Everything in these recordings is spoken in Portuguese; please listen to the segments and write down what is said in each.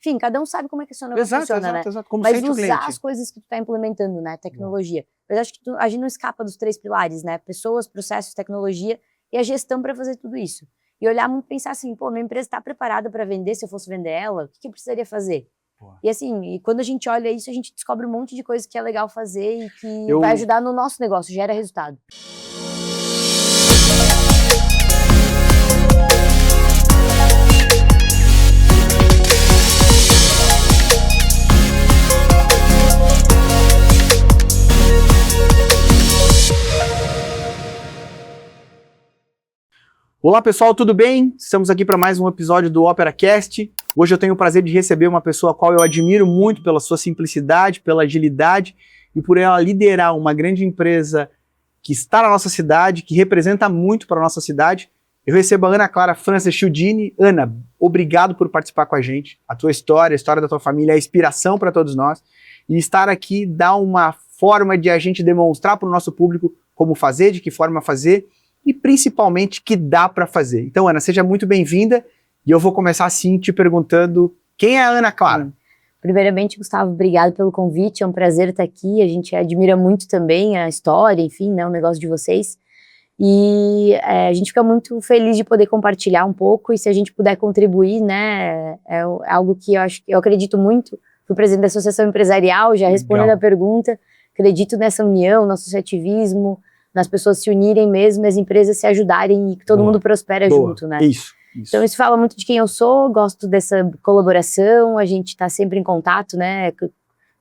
enfim, cada um sabe como é que o seu negócio funciona, né? Exato, como mas sente o usar cliente. as coisas que tu tá implementando, né? Tecnologia. Mas acho que a gente não escapa dos 3 pilares, né? Pessoas, processos, tecnologia e a gestão para fazer tudo isso. E olhar muito e pensar assim, pô, minha empresa está preparada para vender, se eu fosse vender ela, o que eu precisaria fazer? E assim, quando a gente olha isso, a gente descobre um monte de coisa que é legal fazer e que vai ajudar no nosso negócio, gera resultado. Olá pessoal, tudo bem? Estamos aqui para mais um episódio do OperaCast. Hoje eu tenho o prazer de receber uma pessoa a qual eu admiro muito pela sua simplicidade, pela agilidade e por ela liderar uma grande empresa que está na nossa cidade, que representa muito para a nossa cidade. Eu recebo a Ana Clara França Chiudini. Ana, obrigado por participar com a gente. A tua história, a história da tua família é inspiração para todos nós. E estar aqui dá uma forma de a gente demonstrar para o nosso público como fazer, de que forma fazer, e principalmente que dá para fazer. Então, Ana, seja muito bem-vinda e eu vou começar assim te perguntando quem é a Ana Clara? Primeiramente, Gustavo, obrigado pelo convite, é um prazer estar aqui, a gente admira muito também a história, enfim, né, o negócio de vocês, e a gente fica muito feliz de poder compartilhar um pouco, e se a gente puder contribuir, né, é algo que eu acredito muito. Fui presidente da Associação Empresarial, já respondendo a pergunta, acredito nessa união, no associativismo, nas pessoas se unirem mesmo, as empresas se ajudarem e que todo mundo prospera junto, né? Isso. Então isso fala muito de quem eu sou, gosto dessa colaboração, a gente tá sempre em contato, né?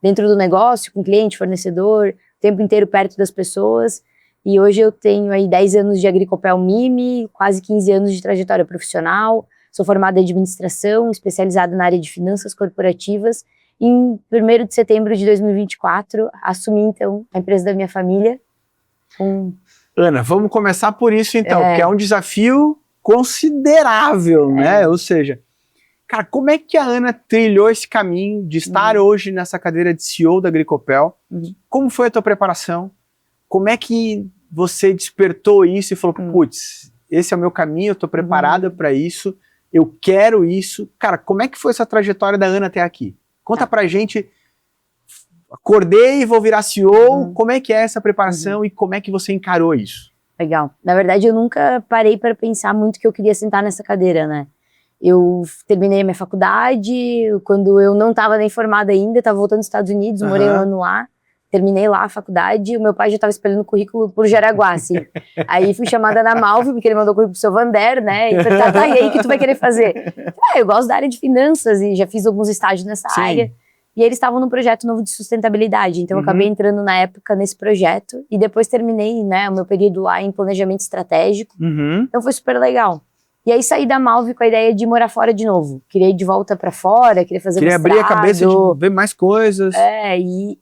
Dentro do negócio, com cliente, fornecedor, o tempo inteiro perto das pessoas. E hoje eu tenho aí 10 anos de Agricopel Mimi, quase 15 anos de trajetória profissional, sou formada em administração, especializada na área de finanças corporativas. E em 1º de setembro de 2024, assumi então a empresa da minha família. Ana, vamos começar por isso então, porque é um desafio considerável, né? Ou seja, cara, como é que a Ana trilhou esse caminho de estar hoje nessa cadeira de CEO da Agricopel? Como foi a tua preparação? Como é que você despertou isso e falou, putz, esse é o meu caminho, eu tô preparada para isso, eu quero isso. Cara, como é que foi essa trajetória da Ana até aqui? Conta pra gente. Acordei e vou virar CEO, como é que é essa preparação e como é que você encarou isso? Legal. Na verdade, eu nunca parei para pensar muito que eu queria sentar nessa cadeira, né? Eu terminei a minha faculdade, quando eu não estava nem formada ainda, estava voltando dos Estados Unidos, morei um ano lá, terminei lá a faculdade, o meu pai já estava espelhando o currículo por Jaraguá, assim. Aí fui chamada na Malve, porque ele mandou o currículo pro seu Vander, né? E falei, tá, e aí, o que tu vai querer fazer? Eu gosto da área de finanças e já fiz alguns estágios nessa área. E eles estavam num projeto novo de sustentabilidade, então eu acabei entrando na época nesse projeto e depois terminei, né, o meu período lá em planejamento estratégico, então foi super legal. E aí saí da Malve com a ideia de morar fora de novo, queria ir de volta pra fora, queria fazer mestrado. Queria abrir a cabeça de ver mais coisas.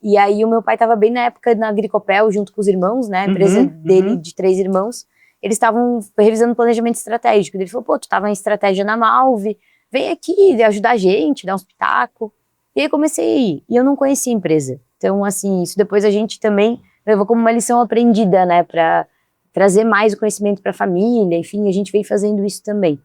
E aí o meu pai tava bem na época na Agricopel, junto com os irmãos, né, a empresa dele de 3 irmãos, eles estavam revisando planejamento estratégico, ele falou, pô, tu tava em estratégia na Malve, vem aqui ajudar a gente, dar uns pitacos. E aí comecei a ir, e eu não conhecia a empresa. Então, assim, isso depois a gente também levou como uma lição aprendida, né, para trazer mais o conhecimento para a família, enfim, a gente vem fazendo isso também.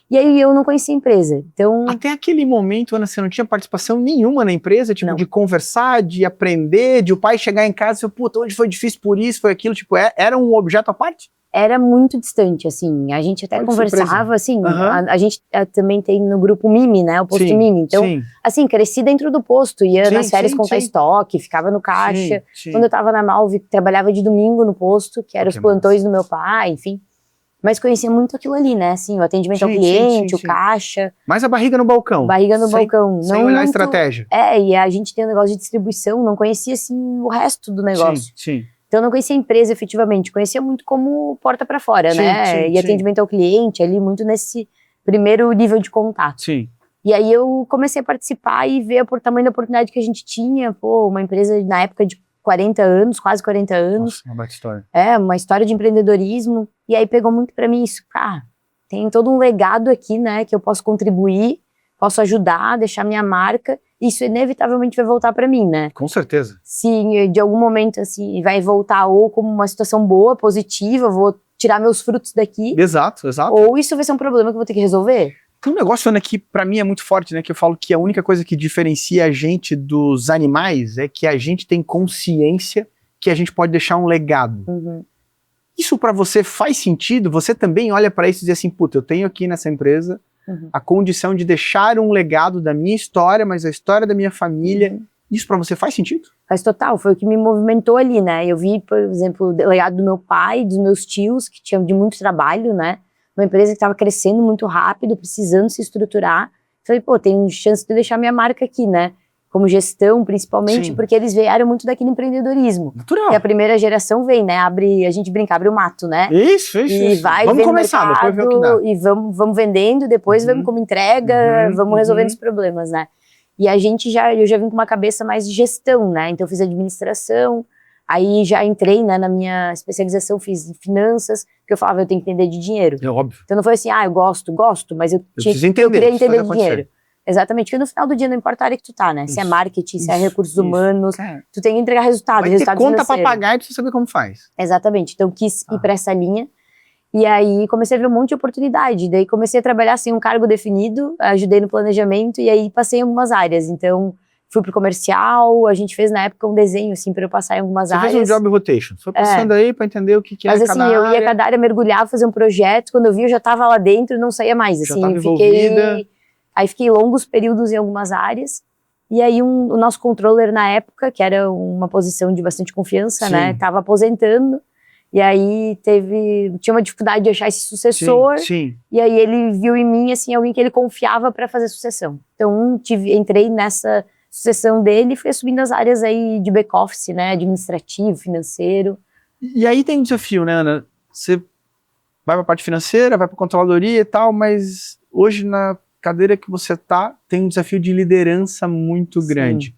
E aí eu não conhecia a empresa, então... Até aquele momento, Ana, você não tinha participação nenhuma na empresa, tipo, de conversar, de aprender, de o pai chegar em casa e falar, puta, hoje foi difícil por isso, foi aquilo, tipo, era um objeto à parte? Era muito distante, assim, a gente até conversava, assim, a gente também tem no grupo Mimi, né, o posto Mimi, então, assim, cresci dentro do posto, ia nas férias contar estoque, ficava no caixa, quando eu tava na Malve, trabalhava de domingo no posto, que eram os plantões do meu pai, enfim, mas conhecia muito aquilo ali, né, assim, o atendimento ao cliente, o caixa. Mais a barriga no balcão. Barriga no balcão. Sem olhar a estratégia. E a gente tem um negócio de distribuição, não conhecia, assim, o resto do negócio. Então eu não conhecia a empresa efetivamente, conhecia muito como porta para fora, né? E atendimento ao cliente, ali muito nesse primeiro nível de contato. E aí eu comecei a participar e ver o tamanho da oportunidade que a gente tinha, pô, uma empresa na época de 40 anos, quase 40 anos. Nossa, uma baita história. Uma história de empreendedorismo. E aí pegou muito para mim isso, tem todo um legado aqui, né, que eu posso contribuir, posso ajudar, deixar minha marca. Isso inevitavelmente vai voltar para mim, né? Com certeza. Se de algum momento, assim, vai voltar ou como uma situação boa, positiva, vou tirar meus frutos daqui. Exato. Ou isso vai ser um problema que eu vou ter que resolver. Tem um negócio, Ana, que pra mim é muito forte, né? Que eu falo que a única coisa que diferencia a gente dos animais é que a gente tem consciência que a gente pode deixar um legado. Uhum. Isso pra você faz sentido? Você também olha pra isso e diz assim, puta, eu tenho aqui nessa empresa a condição de deixar um legado da minha história, mas a história da minha família. Isso pra você faz sentido? Faz total, foi o que me movimentou ali, né? Eu vi, por exemplo, o legado do meu pai, dos meus tios, que tinham de muito trabalho, né? Uma empresa que estava crescendo muito rápido, precisando se estruturar. Falei, pô, tem chance de deixar minha marca aqui, né? Como gestão, principalmente, Sim. porque eles vieram muito daquele empreendedorismo. Natural. E a primeira geração vem, né? A gente brinca, abre o mato, né? Isso. E vai Vamos ver no começar, mercado, depois ver o que dá. e vamos vendendo, depois vamos como entrega, vamos resolvendo os problemas, né? E eu já vim com uma cabeça mais de gestão, né? Então eu fiz administração, aí já entrei, né, na minha especialização, fiz finanças, porque eu falava, eu tenho que entender de dinheiro. É óbvio. Então não foi assim, eu gosto, mas eu preciso entender, eu queria entender fazer de dinheiro. Exatamente, porque no final do dia não importa a área que tu tá, né? Se é marketing, se é recursos humanos, Cara, tu tem que entregar resultado, vai ter resultado conta pra financeiro. pagar e precisa saber como faz. Exatamente, então quis ir pra essa linha. E aí comecei a ver um monte de oportunidade, daí comecei a trabalhar sem um cargo definido, ajudei no planejamento e aí passei em algumas áreas. Então fui pro comercial, a gente fez na época um desenho assim para eu passar em algumas áreas. Você fez um job rotation, foi passando aí pra entender o que é Mas, cada assim, eu ia área. cada área, mergulhava, fazer um projeto, quando eu vi eu já tava lá dentro, não saía mais, Já assim, tava envolvida. Aí fiquei longos períodos em algumas áreas, e aí o nosso controller na época, que era uma posição de bastante confiança, Sim. né, tava aposentando, e aí tinha uma dificuldade de achar esse sucessor, Sim. e aí ele viu em mim, assim, alguém que ele confiava para fazer sucessão. Então, entrei nessa sucessão dele e fui subindo as áreas aí de back-office, né, administrativo, financeiro. E aí tem um desafio, né, Ana? Você vai pra parte financeira, vai pra controladoria e tal, mas hoje na cadeira que você tá, tem um desafio de liderança muito grande.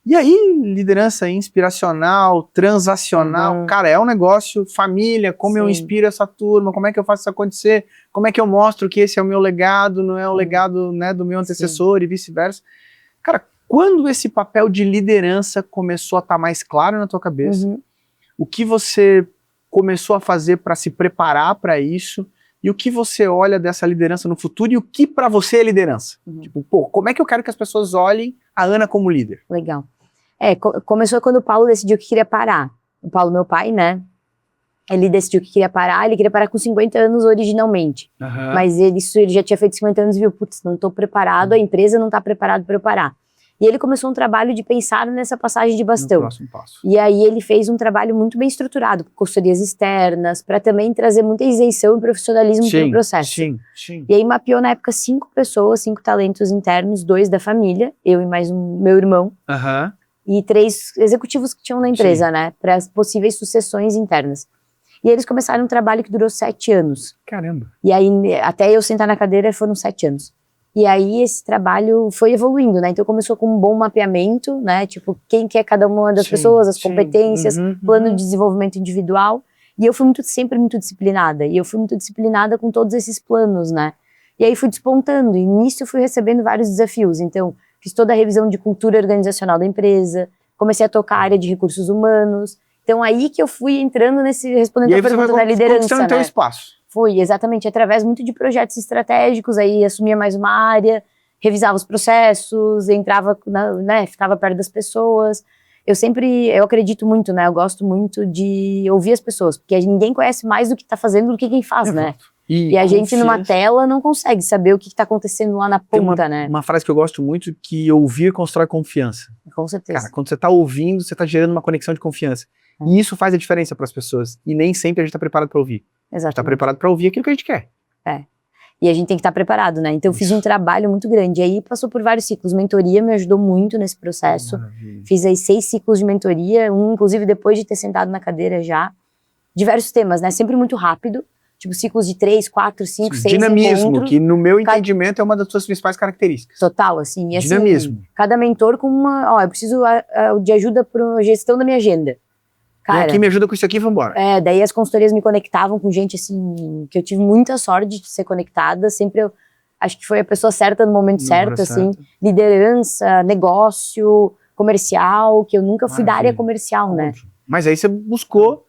E aí, liderança inspiracional, transacional, cara, é um negócio, família, como eu inspiro essa turma, como é que eu faço isso acontecer, como é que eu mostro que esse é o meu legado, não é o legado, né, do meu antecessor e vice-versa. Cara, quando esse papel de liderança começou a estar mais claro na tua cabeça, o que você começou a fazer para se preparar para isso, e o que você olha dessa liderança no futuro, e o que para você é liderança? Tipo, pô, como é que eu quero que as pessoas olhem a Ana como líder? Legal. Começou quando o Paulo decidiu que queria parar. O Paulo, meu pai, né? Ele decidiu que queria parar, ele queria parar com 50 anos originalmente. Mas ele já tinha feito 50 anos e viu, putz, não tô preparado, a empresa não tá preparada para eu parar. E ele começou um trabalho de pensar nessa passagem de bastão. No próximo passo. E aí ele fez um trabalho muito bem estruturado, com consultorias externas, para também trazer muita isenção e profissionalismo para o processo. Sim. E aí mapeou na época 5 pessoas, 5 talentos internos, 2 da família, eu e mais meu irmão, e 3 executivos que tinham na empresa, né, para as possíveis sucessões internas. E eles começaram um trabalho que durou 7 anos. Caramba. E aí, até eu sentar na cadeira, foram 7 anos. E aí esse trabalho foi evoluindo, né? Então começou com um bom mapeamento, né? Tipo, quem que é cada uma das pessoas, as competências, plano de desenvolvimento individual. E eu fui sempre muito disciplinada. E eu fui muito disciplinada com todos esses planos, né? E aí fui despontando. E nisso eu fui recebendo vários desafios. Então, fiz toda a revisão de cultura organizacional da empresa. Comecei a tocar a área de recursos humanos. Então aí que eu fui entrando respondendo a pergunta da liderança, né? Teu espaço. Foi, exatamente, através muito de projetos estratégicos, aí assumia mais uma área, revisava os processos, entrava, né, ficava perto das pessoas. Eu acredito muito, né, eu gosto muito de ouvir as pessoas, porque ninguém conhece mais do que tá fazendo do que quem faz, né? E a gente numa tela não consegue saber o que tá acontecendo lá na ponta, né? Uma frase que eu gosto muito, que ouvir constrói confiança. Com certeza. Cara, quando você tá ouvindo, você tá gerando uma conexão de confiança. E isso faz a diferença para as pessoas. E nem sempre a gente tá preparado para ouvir. Exatamente. A gente tá preparado para ouvir aquilo que a gente quer. E a gente tem que estar preparado, né? Então eu fiz um trabalho muito grande. E aí passou por vários ciclos. Mentoria me ajudou muito nesse processo. Fiz aí 6 ciclos de mentoria, inclusive depois de ter sentado na cadeira já. Diversos temas, né? Sempre muito rápido. Tipo ciclos de 3, 4, 5, 6 dinamismo, encontros. que no meu entendimento é uma das suas principais características. Total, assim. E, dinamismo. Assim, cada mentor com eu preciso de ajuda para gestão da minha agenda. Cara, aqui me ajuda com isso aqui, vambora. Daí as consultorias me conectavam com gente, assim, que eu tive muita sorte de ser conectada. Sempre eu acho que foi a pessoa certa no momento certo, assim. Liderança, negócio, comercial, que eu nunca fui da área comercial, né? Mas aí você buscou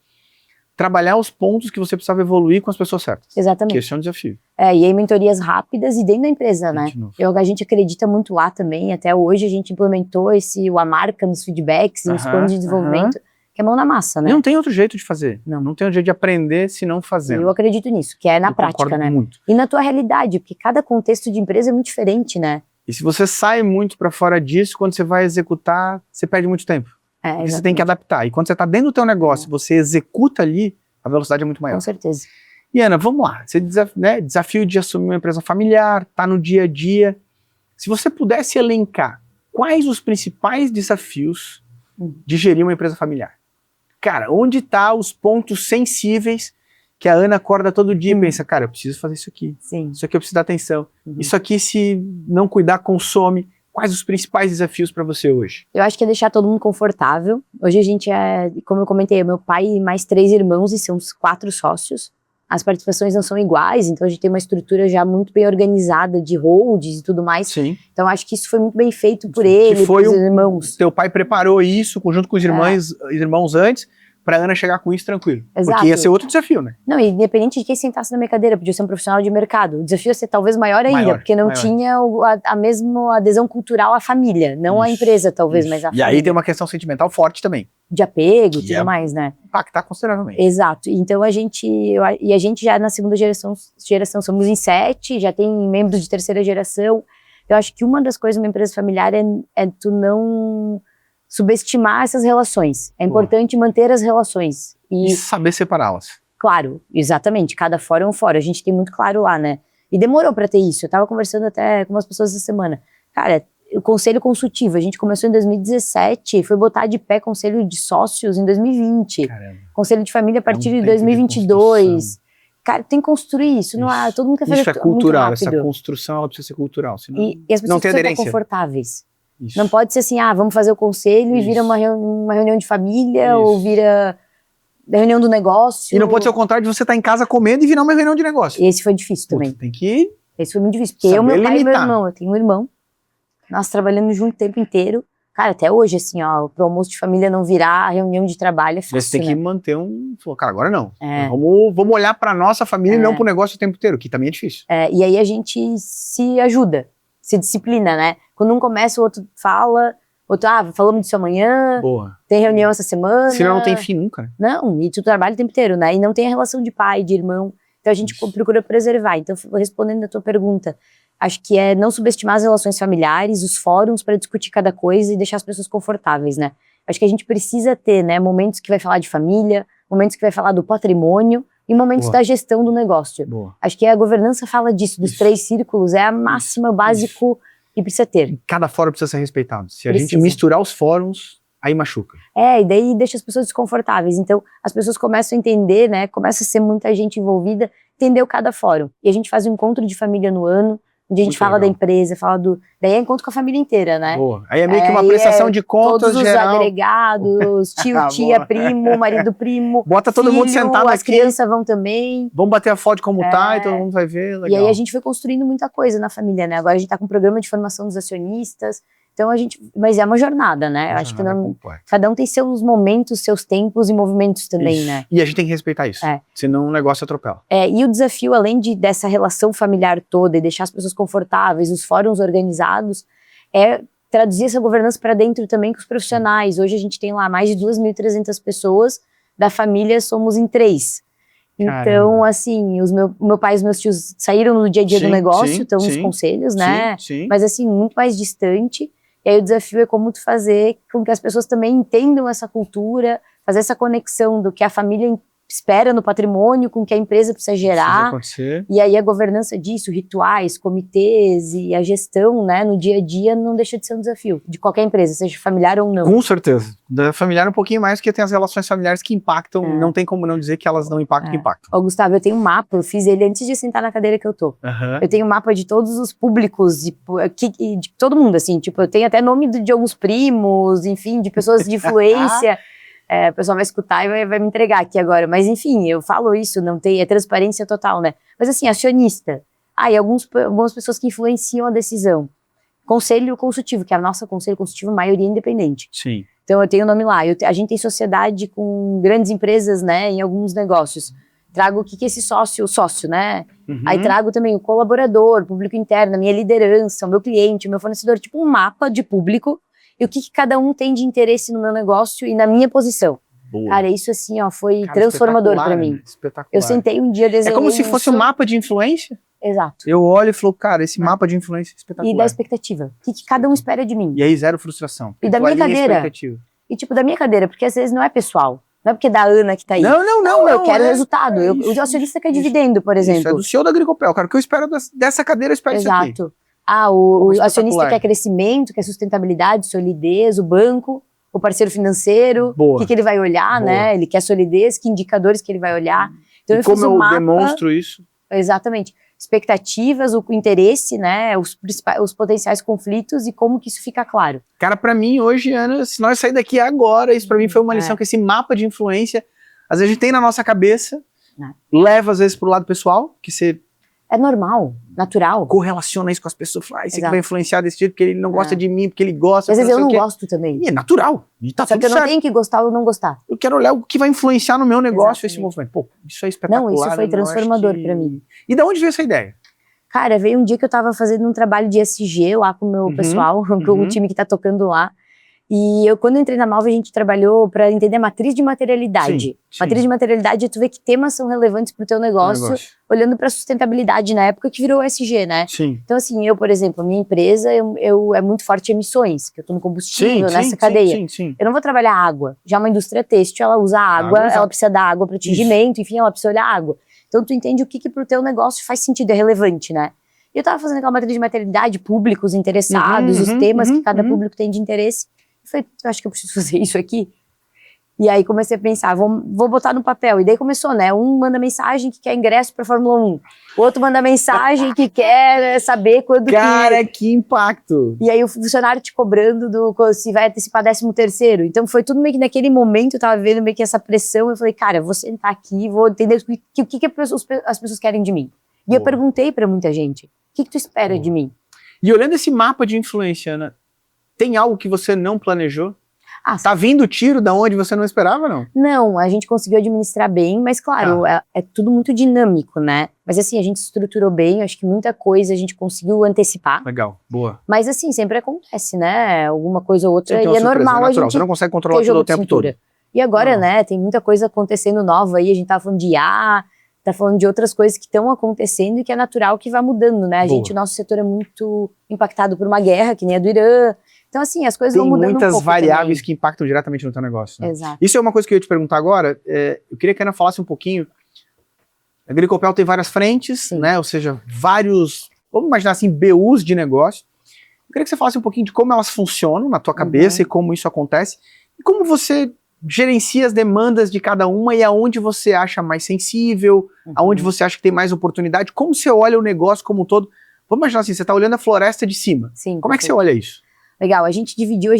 trabalhar os pontos que você precisava evoluir com as pessoas certas. Exatamente. Que esse é um desafio. E aí mentorias rápidas e dentro da empresa, né? A gente acredita muito lá também, até hoje a gente implementou a marca nos feedbacks e nos planos de desenvolvimento, que é mão na massa, né? Não tem outro jeito de fazer. Não tem outro jeito de aprender se não fazendo. Eu acredito nisso, que é na prática, né? Muito. E na tua realidade, porque cada contexto de empresa é muito diferente, né? E se você sai muito para fora disso, quando você vai executar, você perde muito tempo. Porque você tem que adaptar. E quando você está dentro do teu negócio, você executa ali, a velocidade é muito maior. Com certeza. E Ana, vamos lá. Você desafio de assumir uma empresa familiar, tá no dia a dia. Se você pudesse elencar quais os principais desafios de gerir uma empresa familiar? Cara, onde tá os pontos sensíveis que a Ana acorda todo dia e pensa, cara, eu preciso fazer isso aqui. Sim. Isso aqui eu preciso dar atenção. Isso aqui, se não cuidar, consome. Quais os principais desafios para você hoje? Eu acho que é deixar todo mundo confortável. Hoje a gente como eu comentei, meu pai e mais 3 irmãos e são os 4 sócios. As participações não são iguais, então a gente tem uma estrutura já muito bem organizada de holds e tudo mais. Sim. Então acho que isso foi muito bem feito por ele, por os irmãos. Teu pai preparou isso junto com os irmãos antes, pra Ana chegar com isso tranquilo. Exato. Porque ia ser outro desafio, né? Não, independente de quem sentasse na minha cadeira, podia ser um profissional de mercado. O desafio ia ser talvez maior ainda, porque não tinha a mesma adesão cultural à família, não à empresa talvez, mas à família. E aí tem uma questão sentimental forte também. De apego e tudo mais, né? Impactar consideravelmente. Exato. Então a gente já na segunda geração somos em 7, já tem membros de terceira geração. Eu acho que uma das coisas numa empresa familiar é tu não subestimar essas relações. É importante manter as relações. E saber separá-las. Claro, exatamente. Cada fórum é um fórum. A gente tem muito claro lá, né? E demorou pra ter isso. Eu tava conversando até com umas pessoas essa semana. Cara, o conselho consultivo, a gente começou em 2017, foi botar de pé conselho de sócios em 2020. Caramba. Conselho de família a partir de 2022. Cara, tem que construir isso. Não há, todo mundo quer fazer isso é cultural, muito rápido. essa construção ela precisa ser cultural. Senão e as pessoas não tem precisam aderência. estar confortáveis. Isso. Não pode ser assim, vamos fazer o conselho e vira uma reunião de família ou vira reunião do negócio. E não pode ser o contrário de você estar em casa comendo e virar uma reunião de negócio. E esse foi difícil também. Tem que... Esse foi muito difícil, porque eu, meu pai e meu irmão, eu tenho um irmão, nós trabalhando junto o tempo inteiro. Cara, até hoje, assim, pro almoço de família não virar a reunião de trabalho é fácil, você tem que manter cara, agora não. É. Vamos olhar pra nossa família e não pro negócio o tempo inteiro, que também é difícil. E aí a gente se ajuda, se disciplina, né? Quando um começa, o outro fala, outro, falamos disso amanhã, Boa. Tem reunião essa semana. Senão não tem fim nunca, né? Não, e tu trabalha o tempo inteiro, né? E não tem a relação de pai, de irmão. Então a gente procura preservar. Então, respondendo a tua pergunta, acho que é não subestimar as relações familiares, os fóruns para discutir cada coisa e deixar as pessoas confortáveis, né? Acho que a gente precisa ter, né, momentos que vai falar de família, momentos que vai falar do patrimônio e momentos da gestão do negócio. Boa. Acho que a governança fala disso, dos 3 círculos, é a máxima, básico e precisa ter. Cada fórum precisa ser respeitado. Se a gente misturar os fóruns, aí machuca. E daí deixa as pessoas desconfortáveis. Então, as pessoas começam a entender, né, começa a ser muita gente envolvida, entendeu cada fórum. E a gente faz um encontro de família no ano, onde a gente fala da empresa, daí é encontro com a família inteira, né? Boa. Aí é meio que uma prestação de contas todos geral. Todos os agregados, tio, tia, primo, marido, primo, bota todo mundo sentado as aqui. As crianças vão também. Vamos bater a foto de como tá e todo mundo vai ver, legal. E aí a gente foi construindo muita coisa na família, né? Agora a gente tá com um programa de formação dos acionistas, então mas é uma jornada, né? Eu acho que cada um tem seus momentos, seus tempos e movimentos também, né? E a gente tem que respeitar isso, senão o negócio atropela. E o desafio, além dessa relação familiar toda e deixar as pessoas confortáveis, os fóruns organizados, é traduzir essa governança para dentro também com os profissionais. Hoje a gente tem lá mais de 2.300 pessoas, da família somos em 3. Então, caramba. Assim, o meu pai e os meus tios saíram no dia a dia do negócio, estão nos conselhos, né? Mas assim, muito mais distante. E aí o desafio é como tu fazer com que as pessoas também entendam essa cultura, fazer essa conexão do que a família espera no patrimônio com o que a empresa precisa gerar. E aí a governança disso, rituais, comitês e a gestão, né, no dia a dia não deixa de ser um desafio, de qualquer empresa, seja familiar ou não. Com certeza. Da familiar um pouquinho mais, porque tem as relações familiares que impactam, não tem como não dizer que elas não impactam, que impactam. Ô, Gustavo, eu tenho um mapa, eu fiz ele antes de sentar na cadeira que eu tô. Eu tenho um mapa de todos os públicos, de todo mundo, assim, tipo, eu tenho até nome de alguns primos, enfim, de pessoas de influência. O pessoal vai escutar e vai me entregar aqui agora. Mas, enfim, eu falo isso, não tem, é transparência total, né? Mas, assim, acionista. E algumas pessoas que influenciam a decisão. Conselho consultivo, que é a nossa conselho consultivo, maioria independente. Sim. Então eu tenho o nome lá. A gente tem sociedade com grandes empresas, né, em alguns negócios. Trago o que é esse sócio, né? Aí trago também o colaborador, público interno, a minha liderança, o meu cliente, o meu fornecedor, tipo um mapa de público e o que cada um tem de interesse no meu negócio e na minha posição. Boa. Cara, isso assim, ó, foi transformador pra mim. Né? Espetacular. Eu sentei um dia, desenhei É como se fosse um mapa de influência? Exato. Eu olho e falo, cara, esse mapa de influência é espetacular. E da expectativa. O que cada um espera de mim. E aí, zero frustração. E da minha cadeira. E tipo, da minha cadeira, porque às vezes não é pessoal. Não é porque é da Ana que tá aí. Não, eu quero resultado. O acionista quer dividendo, por exemplo. Isso é do CEO da Agricopel, cara. O que eu espero dessa cadeira, eu espero isso aqui. Exato. O acionista quer crescimento, quer sustentabilidade, solidez, o banco, o parceiro financeiro, o que ele vai olhar, né? Ele quer solidez, que indicadores que ele vai olhar. Então e como eu demonstro isso? Exatamente. Expectativas, o interesse, né, os potenciais conflitos e como que isso fica claro. Cara, pra mim hoje, Ana, se nós sair daqui agora, isso pra mim foi uma lição, que esse mapa de influência, às vezes a gente tem na nossa cabeça, leva às vezes pro lado pessoal, que você... É normal, natural. Correlaciona isso com as pessoas, fala, esse aqui vai influenciar desse jeito, porque ele não gosta de mim, porque ele gosta. Às vezes eu não gosto também. E é natural. E tá Só que eu não tenho que gostar ou não gostar. Eu quero olhar o que vai influenciar no meu negócio, esse movimento. Pô, isso é espetacular. Não, isso foi transformador pra mim. E da onde veio essa ideia? Cara, veio um dia que eu tava fazendo um trabalho de ESG lá com o meu pessoal, com o time que tá tocando lá. E quando eu entrei na Malve, a gente trabalhou para entender a matriz de materialidade. Matriz de materialidade é tu ver que temas são relevantes pro teu negócio, olhando pra sustentabilidade na época que virou ESG, né? Então assim, eu, por exemplo, minha empresa, é muito forte em emissões, que eu tô no combustível, nessa cadeia. Eu não vou trabalhar água. Já uma indústria têxtil, ela usa água, ela precisa dar água para tingimento, enfim, ela precisa olhar água. Então tu entende o que pro teu negócio faz sentido, é relevante, né? E eu tava fazendo aquela matriz de materialidade, públicos interessados, os temas que cada público tem de interesse. Eu falei, eu acho que eu preciso fazer isso aqui. E aí comecei a pensar, vou botar no papel. E daí começou, né? Um manda mensagem que quer ingresso pra Fórmula 1. O outro manda mensagem que quer saber quando Cara, que impacto! E aí o funcionário te cobrando se vai antecipar 13º. Então foi tudo meio que naquele momento, eu tava vendo meio que essa pressão. Eu falei, cara, eu vou sentar aqui, vou entender o que as pessoas querem de mim. E eu perguntei pra muita gente, o que tu espera de mim? E olhando esse mapa de influência, Ana, tem algo que você não planejou? Tá vindo tiro da onde você não esperava, não? Não, a gente conseguiu administrar bem, mas claro, é tudo muito dinâmico, né? Mas assim, a gente estruturou bem, acho que muita coisa a gente conseguiu antecipar. Legal, boa. Mas assim, sempre acontece, né? Alguma coisa ou outra, e é normal a gente... Você não consegue controlar tudo o tempo todo. E agora, né, tem muita coisa acontecendo nova aí, a gente tá falando de IA, tá falando de outras coisas que estão acontecendo e que é natural que vá mudando, né? O nosso setor é muito impactado por uma guerra, que nem a do Irã. Então, assim, as coisas vão mudando um pouco. Tem muitas variáveis que impactam diretamente no teu negócio. Né? Exato. Isso é uma coisa que eu ia te perguntar agora. Eu queria que a Ana falasse um pouquinho. A Agricopel tem várias frentes, né? Ou seja, vários, vamos imaginar assim, BUs de negócio. Eu queria que você falasse um pouquinho de como elas funcionam na tua cabeça e como isso acontece. E como você gerencia as demandas de cada uma e aonde você acha mais sensível, aonde você acha que tem mais oportunidade. Como você olha o negócio como um todo. Vamos imaginar assim, você está olhando a floresta de cima. Como é que você olha isso? Legal, a gente dividiu,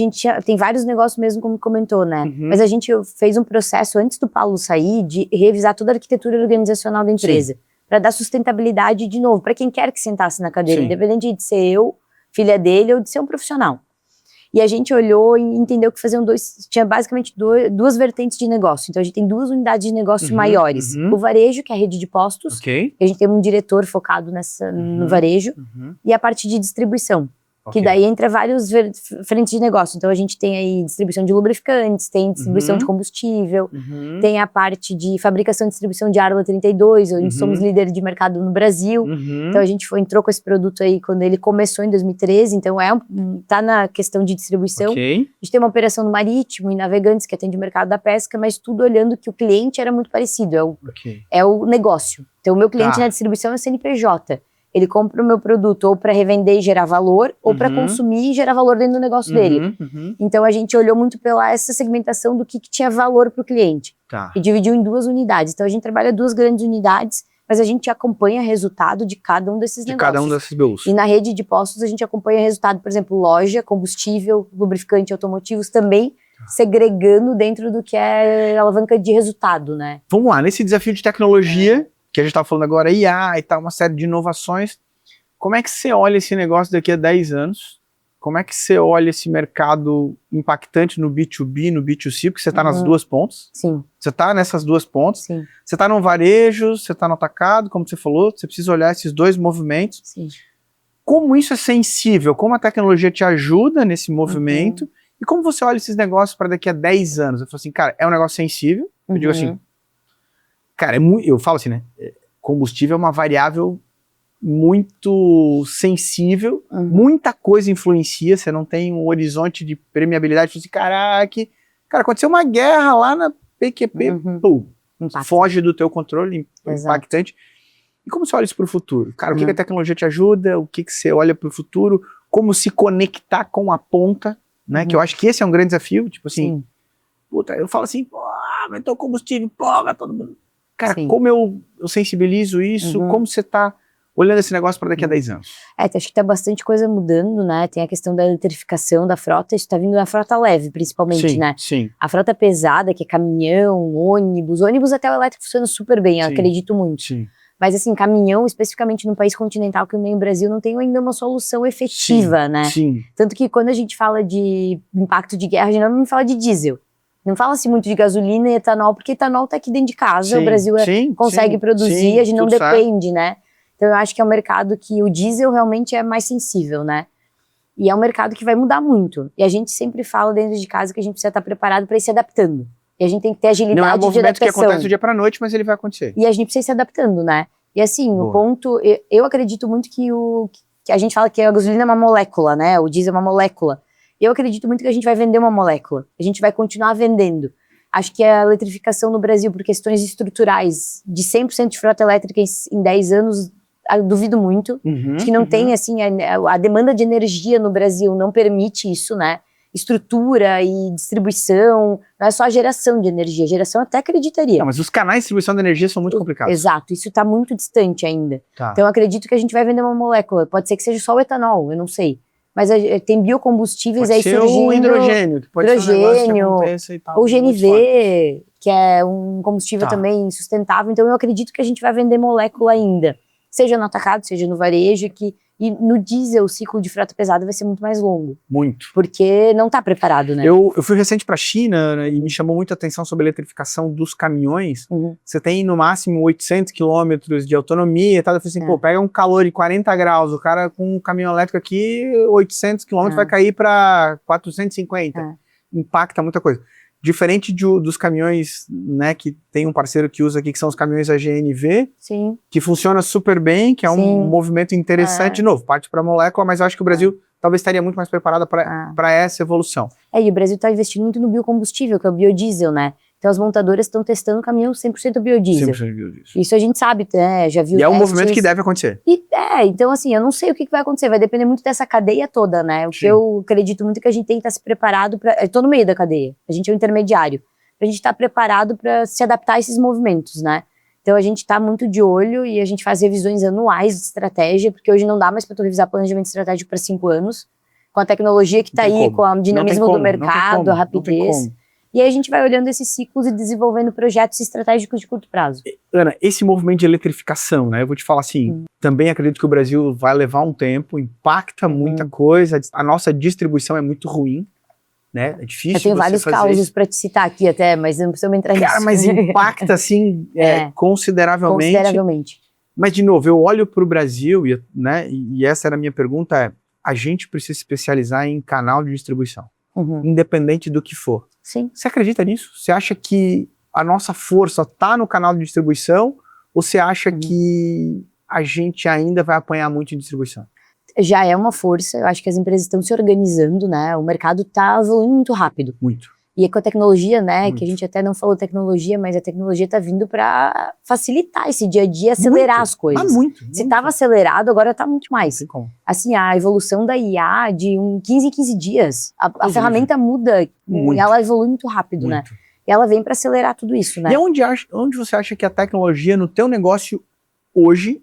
tem vários negócios mesmo, como comentou, né? Mas a gente fez um processo antes do Paulo sair de revisar toda a arquitetura organizacional da empresa, para dar sustentabilidade de novo, para quem quer que sentasse na cadeira, independente de ser eu, filha dele, ou de ser um profissional. E a gente olhou e entendeu que tinha basicamente duas vertentes de negócio. Então a gente tem duas unidades de negócio maiores. O varejo, que é a rede de postos, que a gente tem um diretor focado no varejo, e a parte de distribuição. Que daí entra várias frentes de negócio. Então a gente tem aí distribuição de lubrificantes, tem distribuição de combustível, tem a parte de fabricação e distribuição de Arla 32, onde somos líder de mercado no Brasil. Então a gente entrou com esse produto aí quando ele começou em 2013, então tá na questão de distribuição. A gente tem uma operação no marítimo e navegantes que atende o mercado da pesca, mas tudo olhando que o cliente era muito parecido, é o negócio. Então o meu cliente na distribuição é o CNPJ. Ele compra o meu produto ou para revender e gerar valor, ou para consumir e gerar valor dentro do negócio dele. Então a gente olhou muito pela essa segmentação do que tinha valor para o cliente. E dividiu em duas unidades. Então a gente trabalha duas grandes unidades, mas a gente acompanha resultado de cada um desses negócios. De cada um desses BUs. E na rede de postos a gente acompanha resultado, por exemplo, loja, combustível, lubrificante, automotivos também, segregando dentro do que é alavanca de resultado, né? Vamos lá, nesse desafio de tecnologia, que a gente tá falando agora, IA e tal, uma série de inovações, como é que você olha esse negócio daqui a 10 anos? como é que você olha esse mercado impactante no B2B, no B2C, porque você está nas duas pontas. Sim. Você está nessas duas pontas. Sim. Você está no varejo, você está no atacado, como você falou, você precisa olhar esses dois movimentos. Sim. Como isso é sensível, como a tecnologia te ajuda nesse movimento, e como você olha esses negócios para daqui a 10 anos. Eu falo assim, cara, é um negócio sensível. Eu digo assim, cara, eu falo assim, né? Combustível é uma variável muito sensível, muita coisa influencia, você não tem um horizonte de permeabilidade, assim, caraca, cara, aconteceu uma guerra lá na PQP, pum, foge do teu controle, impactante. E como você olha isso para o futuro? Cara, o que a tecnologia te ajuda, o que você olha para o futuro, como se conectar com a ponta, né, que eu acho que esse é um grande desafio, tipo assim, puta, eu falo assim, pô, aumentou o combustível, pô, todo mundo. Cara, como eu sensibilizo isso, como você tá olhando esse negócio para daqui a 10 anos? Acho que tá bastante coisa mudando, né? Tem a questão da eletrificação da frota, isso tá vindo da frota leve, principalmente, né? Sim. A frota pesada, que é caminhão, ônibus até o elétrico funciona super bem, eu acredito muito. Sim. Mas assim, caminhão, especificamente num país continental que nem o Brasil, não tem ainda uma solução efetiva, né? Sim. Tanto que quando a gente fala de impacto de guerra, a gente não fala de diesel. Não fala-se muito de gasolina e etanol, porque etanol tá aqui dentro de casa, o Brasil consegue produzir, a gente não depende, né? Então eu acho que é um mercado que o diesel realmente é mais sensível, né? E é um mercado que vai mudar muito. E a gente sempre fala dentro de casa que a gente precisa estar preparado para ir se adaptando. E a gente tem que ter agilidade de adaptação. Não é um movimento que acontece do dia para a noite, mas ele vai acontecer. E a gente precisa ir se adaptando, né? E assim, o ponto... Eu acredito muito que a gente fala que a gasolina é uma molécula, né? O diesel é uma molécula. Eu acredito muito que a gente vai vender uma molécula. A gente vai continuar vendendo. Acho que a eletrificação no Brasil, por questões estruturais, de 100% de frota elétrica em 10 anos, eu duvido muito. Acho que não tem, assim, a demanda de energia no Brasil não permite isso, né? Estrutura e distribuição, não é só a geração de energia, a geração até acreditaria. Não, mas os canais de distribuição de energia são muito complicados. Exato, isso está muito distante ainda. Então eu acredito que a gente vai vender uma molécula, pode ser que seja só o etanol, eu não sei. Mas tem biocombustíveis aí surgindo. Pode ser o hidrogênio, que pode ser um negócio que aconteça e tal. Ou GNV, que é um combustível também sustentável. Então eu acredito que a gente vai vender molécula ainda. Seja no atacado, seja no varejo, e no diesel o ciclo de frota pesada vai ser muito mais longo. Muito. Porque não está preparado, né? Eu fui recente para a China, né, e me chamou muita atenção sobre a eletrificação dos caminhões. Você tem no máximo 800 quilômetros de autonomia e tal. Eu falei assim, pô, pega um calor de 40 graus, o cara com um caminhão elétrico aqui, 800 quilômetros vai cair para 450. Impacta muita coisa. Diferente dos caminhões, né, que tem um parceiro que usa aqui, que são os caminhões AGNV, que funciona super bem, que é um movimento interessante, de novo, parte para a molécula, mas eu acho que o Brasil talvez estaria muito mais preparado para essa evolução. E o Brasil está investindo muito no biocombustível, que é o biodiesel, né? Então as montadoras estão testando caminhão 100% biodiesel. 100% biodiesel. Isso a gente sabe, né? Já viu. E é um movimento que deve acontecer. Então assim, eu não sei o que vai acontecer, vai depender muito dessa cadeia toda, né? O que eu acredito muito é que a gente tem que estar se preparado para... Eu tô no meio da cadeia, a gente é o intermediário. A gente está preparado para se adaptar a esses movimentos, né? Então a gente está muito de olho e a gente faz revisões anuais de estratégia, porque hoje não dá mais para tu revisar planejamento estratégico para 5 anos, com a tecnologia que está aí, com o dinamismo do mercado, a rapidez. E aí a gente vai olhando esses ciclos e desenvolvendo projetos estratégicos de curto prazo. Ana, esse movimento de eletrificação, né? Eu vou te falar assim, também acredito que o Brasil vai levar um tempo, impacta muita coisa, a nossa distribuição é muito ruim, né? É difícil. Eu tenho vários causos para te citar aqui até, mas não precisamos entrar nisso. Cara, mas impacta assim consideravelmente. Consideravelmente. Mas de novo, eu olho para o Brasil, né? E essa era a minha pergunta, a gente precisa se especializar em canal de distribuição, independente do que for. Sim. Você acredita nisso? Você acha que a nossa força está no canal de distribuição ou você acha que a gente ainda vai apanhar muito em distribuição? Já é uma força, eu acho que as empresas estão se organizando, né? O mercado está evoluindo muito rápido. Muito. E com a tecnologia, né? Que a gente até não falou tecnologia, mas a tecnologia está vindo para facilitar esse dia a dia, acelerar as coisas. Mas muito. Se estava acelerado, agora está muito mais. Não tem como. Assim, a evolução da IA de 15 em 15 dias. A ferramenta muda, e ela evolui muito rápido, né? E ela vem para acelerar tudo isso, né? E onde você acha que a tecnologia no teu negócio hoje,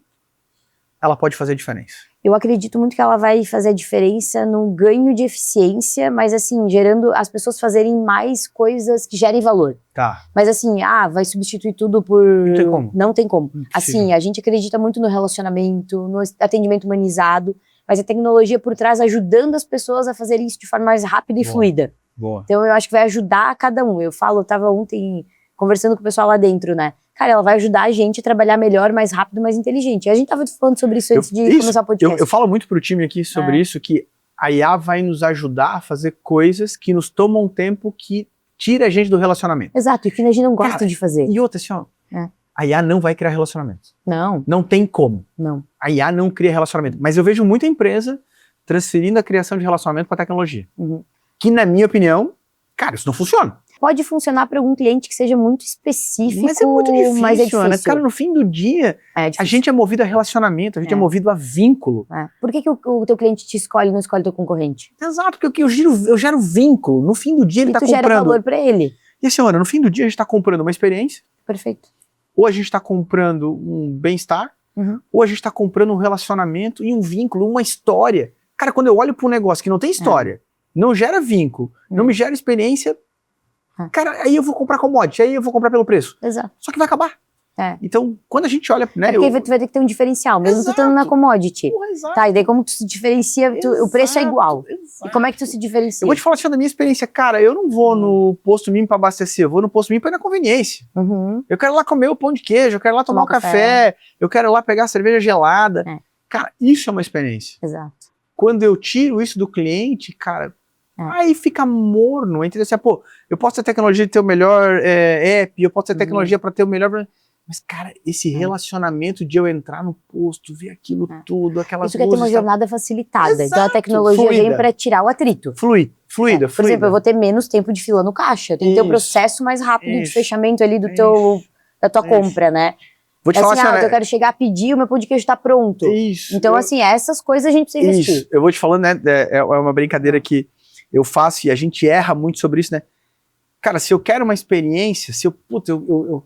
ela pode fazer diferença? Eu acredito muito que ela vai fazer a diferença no ganho de eficiência, mas assim, gerando as pessoas fazerem mais coisas que gerem valor. Tá. Mas assim, vai substituir tudo por... Não tem como. Não tem como. Assim, a gente acredita muito no relacionamento, no atendimento humanizado, mas a tecnologia por trás ajudando as pessoas a fazer isso de forma mais rápida e Boa. fluida. Boa. Então eu acho que vai ajudar cada um. Eu tava ontem conversando com o pessoal lá dentro, né? Cara, ela vai ajudar a gente a trabalhar melhor, mais rápido, mais inteligente. E a gente tava falando sobre isso antes de começar o podcast. Eu falo muito pro time aqui sobre isso, que a IA vai nos ajudar a fazer coisas que nos tomam tempo, que tira a gente do relacionamento. Exato, e que a gente não gosta Cara, de fazer. E outra, assim, ó, a IA não vai criar relacionamentos. Não. Não tem como. Não. A IA não cria relacionamento. Mas eu vejo muita empresa transferindo a criação de relacionamento para tecnologia. Uhum. Que, na minha opinião, cara, isso não funciona. Pode funcionar para algum cliente que seja muito específico, Mas é muito difícil, mas é difícil. Ana. Cara, no fim do dia, a gente é movido a relacionamento, a gente é movido a vínculo. Por que o teu cliente te escolhe e não escolhe o teu concorrente? Exato, porque eu gero vínculo. No fim do dia ele tá comprando. E tu gera valor para ele. E assim, Ana, no fim do dia a gente tá comprando uma experiência. Perfeito. Ou a gente tá comprando um bem-estar, ou a gente tá comprando um relacionamento e um vínculo, uma história. Cara, quando eu olho para um negócio que não tem história, não gera vínculo, não me gera experiência, cara, aí eu vou comprar commodity, aí eu vou comprar pelo preço. Exato. Só que vai acabar. Então, quando a gente olha... Né, porque tu vai ter que ter um diferencial, mesmo tu estando na commodity. Exato. Tá, e daí como tu se diferencia, o preço é igual. Exato. E como é que tu se diferencia? Eu vou te falar assim, da minha experiência, cara, eu não vou no posto Mimi para abastecer, eu vou no posto Mimi para ir na conveniência. Eu quero lá comer o pão de queijo, eu quero lá tomar um café, eu quero lá pegar a cerveja gelada. Cara, isso é uma experiência. Exato. Quando eu tiro isso do cliente, cara, aí fica morno. Entendeu? Assim, pô, eu posso ter tecnologia de ter o melhor app, eu posso ter tecnologia para ter o melhor... Mas, cara, esse relacionamento de eu entrar no posto, ver aquilo tudo, aquelas isso quer ter uma jornada facilitada. Exato. Então a tecnologia vem para tirar o atrito. Fluida. Por exemplo, eu vou ter menos tempo de fila no caixa. Eu tenho que ter um processo mais rápido de fechamento ali da tua compra, né? Vou te falar assim, eu quero chegar a pedir, o meu pão de queijo tá pronto. Então, assim, essas coisas a gente precisa investir. Eu vou te falando, né? É uma brincadeira que eu faço e a gente erra muito sobre isso, né? Cara, se eu quero uma experiência, se eu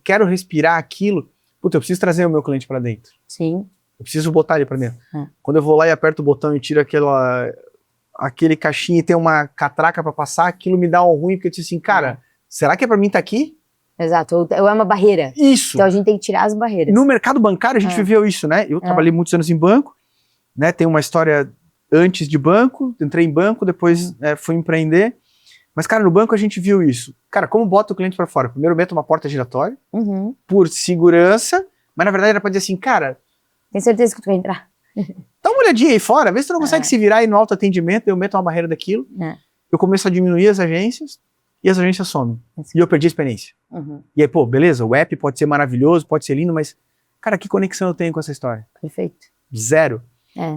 quero respirar aquilo, eu preciso trazer o meu cliente para dentro. Sim. Eu preciso botar ele para dentro. Quando eu vou lá e aperto o botão e tiro aquele caixinha e tem uma catraca para passar, aquilo me dá um ruim, porque eu disse assim, cara, será que é para mim estar aqui? Exato, ou é uma barreira. Isso. Então a gente tem que tirar as barreiras. No mercado bancário a gente viveu isso, né? Eu trabalhei muitos anos em banco, né? Tem uma história antes de banco, entrei em banco, depois fui empreender. Mas, cara, no banco a gente viu isso. Cara, como bota o cliente pra fora? Primeiro meto uma porta giratória, por segurança, mas na verdade era pra dizer assim, cara... Tem certeza que tu vai entrar? Dá uma olhadinha aí fora, vê se tu não consegue se virar aí no autoatendimento, eu meto uma barreira daquilo, eu começo a diminuir as agências, e as agências somem. E eu perdi a experiência. E aí, pô, beleza, o app pode ser maravilhoso, pode ser lindo, mas, cara, que conexão eu tenho com essa história? Perfeito. Zero.